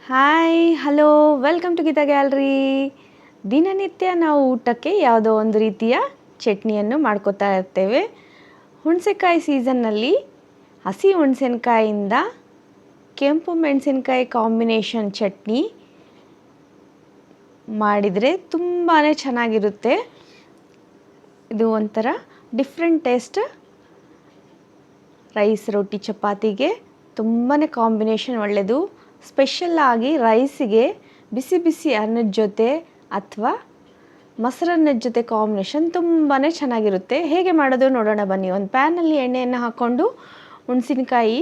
Hi hello welcome to Geetha gallery. ದಿನನಿತ್ಯ ನಾವು ಊಟಕ್ಕೆ ಯಾವುದೋ ಒಂದು ರೀತಿಯ ಚಟ್ನಿಯನ್ನು ಮಾಡ್ಕೋತಾ ಇರ್ತೇವೆ. ಹುಣಸೆಕಾಯಿ ಸೀಸನ್ನಲ್ಲಿ ಹಸಿ ಹುಣಸಿನಕಾಯಿಂದ ಕೆಂಪು ಮೆಣಸಿನಕಾಯಿ ಕಾಂಬಿನೇಷನ್ ಚಟ್ನಿ ಮಾಡಿದರೆ ತುಂಬಾ ಚೆನ್ನಾಗಿರುತ್ತೆ. ಇದು ಒಂಥರ ಡಿಫ್ರೆಂಟ್ ಟೇಸ್ಟ್. ರೈಸ್ ರೊಟ್ಟಿ ಚಪಾತಿಗೆ ತುಂಬಾ ಕಾಂಬಿನೇಷನ್ ಒಳ್ಳೆಯದು. ಸ್ಪೆಷಲ್ಲಾಗಿ ರೈಸಿಗೆ ಬಿಸಿ ಬಿಸಿ ಅನ್ನದ ಜೊತೆ ಅಥವಾ ಮೊಸರನ್ನದ ಜೊತೆ ಕಾಂಬಿನೇಷನ್ ತುಂಬಾ ಚೆನ್ನಾಗಿರುತ್ತೆ. ಹೇಗೆ ಮಾಡೋದು ನೋಡೋಣ ಬನ್ನಿ. ಒಂದು ಪ್ಯಾನಲ್ಲಿ ಎಣ್ಣೆಯನ್ನು ಹಾಕ್ಕೊಂಡು ಹುಣಸಿನಕಾಯಿ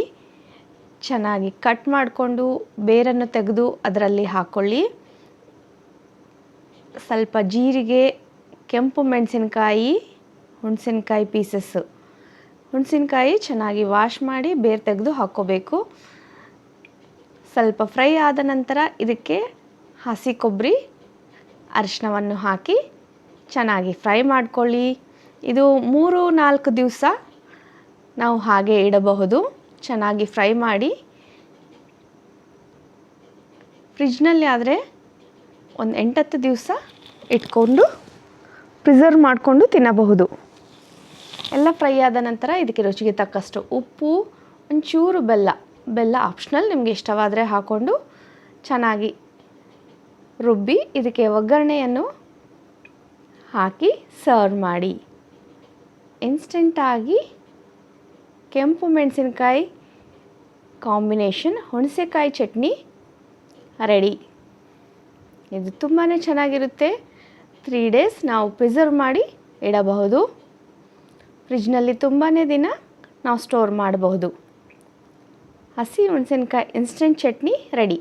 ಚೆನ್ನಾಗಿ ಕಟ್ ಮಾಡಿಕೊಂಡು ಬೇರನ್ನು ತೆಗೆದು ಅದರಲ್ಲಿ ಹಾಕ್ಕೊಳ್ಳಿ. ಸ್ವಲ್ಪ ಜೀರಿಗೆ, ಕೆಂಪು ಮೆಣಸಿನಕಾಯಿ, ಹುಣಸಿನಕಾಯಿ ಪೀಸಸ್ಸು. ಹುಣಸಿನಕಾಯಿ ಚೆನ್ನಾಗಿ ವಾಶ್ ಮಾಡಿ ಬೇರೆ ತೆಗೆದು ಹಾಕ್ಕೋಬೇಕು. ಸ್ವಲ್ಪ ಫ್ರೈ ಆದ ನಂತರ ಇದಕ್ಕೆ ಹಸಿ ಕೊಬ್ಬರಿ, ಅರಿಶಿನವನ್ನು ಹಾಕಿ ಚೆನ್ನಾಗಿ ಫ್ರೈ ಮಾಡ್ಕೊಳ್ಳಿ. ಇದು 3-4 ದಿವಸ ನಾವು ಹಾಗೆ ಇಡಬಹುದು. ಚೆನ್ನಾಗಿ ಫ್ರೈ ಮಾಡಿ ಫ್ರಿಜ್ನಲ್ಲಿ ಆದರೆ ಒಂದು 8-10 ದಿವಸ ಇಟ್ಕೊಂಡು ಪ್ರಿಸರ್ವ್ ಮಾಡಿಕೊಂಡು ತಿನ್ನಬಹುದು. ಎಲ್ಲ ಫ್ರೈ ಆದ ನಂತರ ಇದಕ್ಕೆ ರುಚಿಗೆ ತಕ್ಕಷ್ಟು ಉಪ್ಪು, ಒಂಚೂರು ಬೆಲ್ಲ ಆಪ್ಷನಲ್, ನಿಮಗೆ ಇಷ್ಟವಾದರೆ ಹಾಕ್ಕೊಂಡು ಚೆನ್ನಾಗಿ ರುಬ್ಬಿ ಇದಕ್ಕೆ ಒಗ್ಗರಣೆಯನ್ನು ಹಾಕಿ ಸರ್ವ್ ಮಾಡಿ. ಇನ್ಸ್ಟೆಂಟಾಗಿ ಕೆಂಪು ಮೆಣಸಿನಕಾಯಿ ಕಾಂಬಿನೇಷನ್ ಹುಣಸೆಕಾಯಿ ಚಟ್ನಿ ರೆಡಿ. ಇದು ತುಂಬಾ ಚೆನ್ನಾಗಿರುತ್ತೆ. 3 ಡೇಸ್ ನಾವು ಪ್ರಿಸರ್ವ್ ಮಾಡಿ ಇಡಬಹುದು. ಫ್ರಿಜ್ನಲ್ಲಿ ತುಂಬಾ ದಿನ ನಾವು ಸ್ಟೋರ್ ಮಾಡಬಹುದು. ಹಸಿ ಹುಣಸಿನಕಾಯಿ ಇನ್ಸ್ಟೆಂಟ್ ಚಟ್ನಿ ರೆಡಿ.